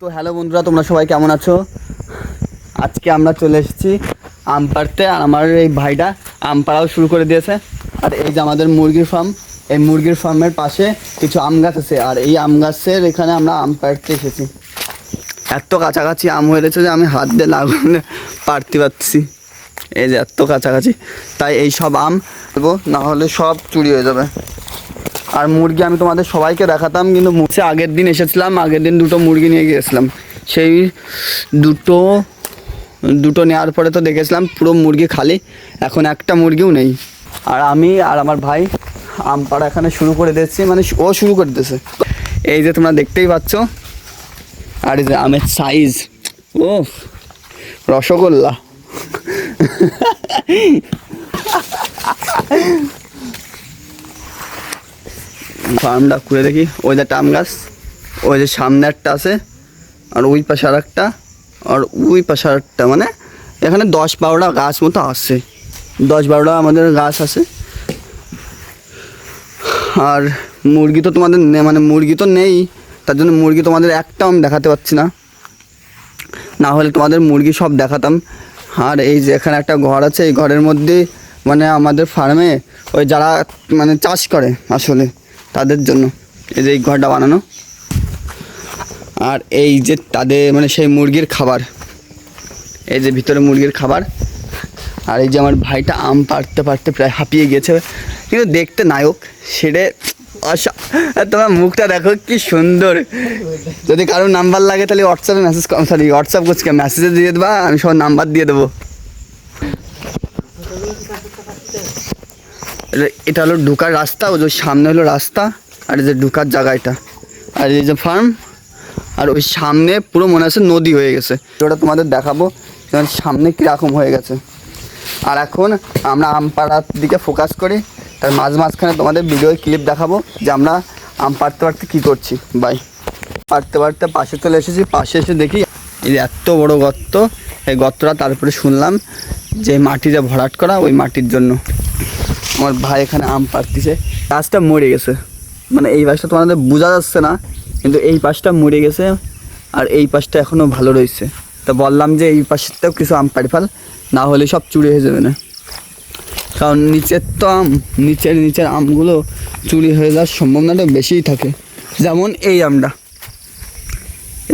তো হ্যালো বন্ধুরা, তোমরা সবাই কেমন আছো? আজকে আমরা চলে এসেছি আম পাড়তে। আর আমার এই ভাইটা আম পাড়াও শুরু করে দিয়েছে। আর এই যে আমাদের মুরগির ফার্ম, এই মুরগির ফার্মের পাশে কিছু আম গাছ আছে। আর এই আম গাছের এখানে আমরা আম পাড়তে এসেছি। এত কাছাকাছি আম হয়েছে যে আমি হাত দিয়ে লাগালে পাড়তে পারছি। এই যে এত কাছাকাছি, তাই এই সব আম দেবো, না হলে সব চুরি হয়ে যাবে। আর মুরগি আমি তোমাদের সবাইকে দেখাতাম, কিন্তু মুছে আগের দিন এসেছিলাম, আগের দিন দুটো মুরগি নিয়ে গিয়েছিলাম। সেই দুটো নেওয়ার পরে তো দেখেছিলাম পুরো মুরগি খালি, এখন একটা মুরগিও নেই। আর আমি আর আমার ভাই আম পাড়া এখানে শুরু করে দিয়েছি, মানে ও শুরু করে দিয়েছে। এই যে তোমরা দেখতেই পাচ্ছ, আর এই যে আমের সাইজ, ও রসগোল্লা। ফার্মটা ঘুরে দেখি। ওই যে আম গাছ, ওই যে সামনে একটা আছে, আর ওই পাশে আর একটা, আর ওই পাশে আর একটা, মানে এখানে 10-12টা গাছ মতো আছে। 10-12টা আমাদের গাছ আছে। আর মুরগি তো তোমাদের মানে মুরগি তো নেই, তার জন্য মুরগি তোমাদের একটাও আমি দেখাতে পারছি না, না হলে তোমাদের মুরগি সব দেখাতাম। আর এই যে এখানে একটা ঘর আছে, এই ঘরের মধ্যে মানে আমাদের ফার্মে ওই যারা মানে চাষ করে আসলে তাদের জন্য এই যে এই ঘরটা বানানো। আর এই যে তাদের মানে সেই মুরগির খাবার, এই যে ভিতরে মুরগির খাবার। আর এই যে আমার ভাইটা আম পাড়তে পাড়তে প্রায় হাঁপিয়ে গেছে, কিন্তু দেখতে নায়ক সেটা আশা। তোমার মুখটা দেখো কি সুন্দর। যদি কারোর নাম্বার লাগে তাহলে হোয়াটসঅ্যাপে মেসেজ, সরি হোয়াটসঅ্যাপ করছি, মেসেজে দিয়ে দেবা, আমি সব নাম্বার দিয়ে দেবো। এটা হলো ঢুকার রাস্তা, ওই যে সামনে হলো রাস্তা, আর এই যে ঢুকার জায়গা এটা, আর এই যে ফার্ম। আর ওই সামনে পুরো মনে হচ্ছে নদী হয়ে গেছে, ওটা তোমাদের দেখাবো সামনে কীরকম হয়ে গেছে। আর এখন আমরা আম পাড়ার দিকে ফোকাস করি, তার মাঝখানে তোমাদের ভিডিও ক্লিপ দেখাবো যে আমরা আম পাড়তে পাড়তে কী করছি। বাই। পাড়তে পাড়তে পাশে চলে এসেছি, পাশে এসে দেখি এই যে এত বড় গর্ত, এই গর্তটা তারপরে শুনলাম যে মাটিটা ভরাট করা, ওই মাটির জন্য আমার ভাই এখানে আম পাড়তেছে। গাছটা মরে গেছে, মানে এই পাশটা তোমাদের বোঝা যাচ্ছে না, কিন্তু এই পাশটা মরে গেছে, আর এই পাশটা এখনও ভালো রয়েছে। তো বললাম যে এই পাশেরটাও কিছু আম পাড়ি ফেল, না হলে সব চুরি হয়ে যাবে না। কারণ নিচের তো আম, নিচের আমগুলো চুরি হয়ে যাওয়ার সম্ভাবনাটা বেশিই থাকে। যেমন এই আমটা,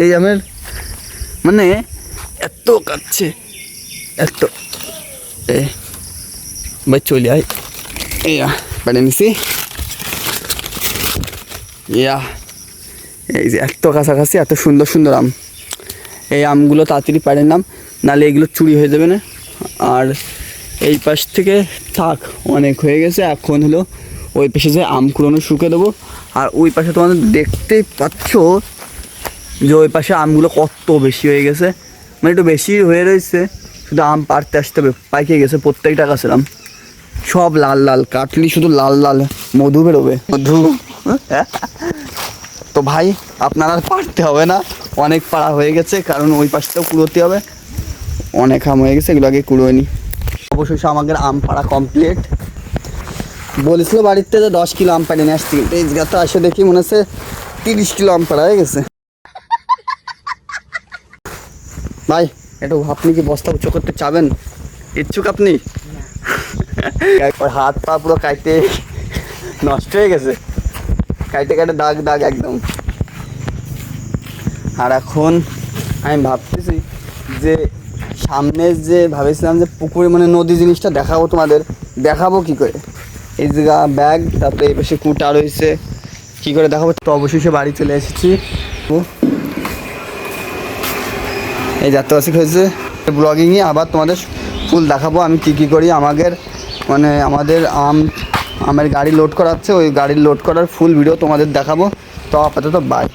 এই আমের মানে এত কাটছে, এত ভাই চলে আয়, ইয়া পাড়ে নিছি, ইয়া এই যে এত কাছাকাছি, এত সুন্দর সুন্দর আম। এই আমগুলো তাড়াতাড়ি পাড়ে নাম, নাহলে এগুলো চুরি হয়ে যাবে না। আর এই পাশ থেকে থাক, অনেক হয়ে গেছে, এখন হলো ওই পাশে যে আম কুড়োনো শুকে দেবো। আর ওই পাশে তোমাদের দেখতেই পাচ্ছ যে ওই পাশে আমগুলো কত বেশি হয়ে গেছে, মানে একটু বেশি হয়ে রয়েছে, শুধু আম পাড়তে আসতে হবে, পাইকে গেছে প্রত্যেকটা গাছের আম, সব লাল লাল, কাটলি শুধু লাল লাল মধু বেরোবে, মধু। তো ভাই আপনার আর পাড়তে হবে না, অনেক পাড়া হয়ে গেছে, কারণ ওই পাশটাও কুড়োতে হবে, অনেক আম হয়ে গেছে, এগুলো আগে কুড়োয় নি। অবশ্যই আমাদের আম পাড়া কমপ্লিট। বলেছিল বাড়িতে যে 10 কিলো আম পাড়ে নিয়ে আসছি, এই গাছটা আসে দেখি মনে হচ্ছে 30 কিলো আম পাড়া হয়ে গেছে। ভাই একটু আপনি কি বস্তা উঁচু করতে চাবেন? ইচ্ছুক আপনি? হাত পা পুরো কাটতে নষ্ট হয়ে গেছে, কাটে কাটে দাগ দাগ একদম। আর এখন আমি ভাবতেছি যে সামনে যে ভাবেছিলাম যে পুকুরে মানে নদী জিনিসটা দেখাবো তোমাদের, দেখাবো কি করে? এই জায়গা ব্যাগ, তারপরে এই পাশে কুটা রয়েছে, কী করে দেখাবো? তো অবশেষে বাড়ি চলে এসেছি। এই যাত্রা বাসিক হয়েছে ব্লগিংয়ে, আবার তোমাদের ফুল দেখাবো আমি কী করি। আমাদের আমের গাড়ি লোড করা হচ্ছে, ওই গাড়ির লোড করার ফুল ভিডিও তোমাদের দেখাবো। তো আপাতত বাই।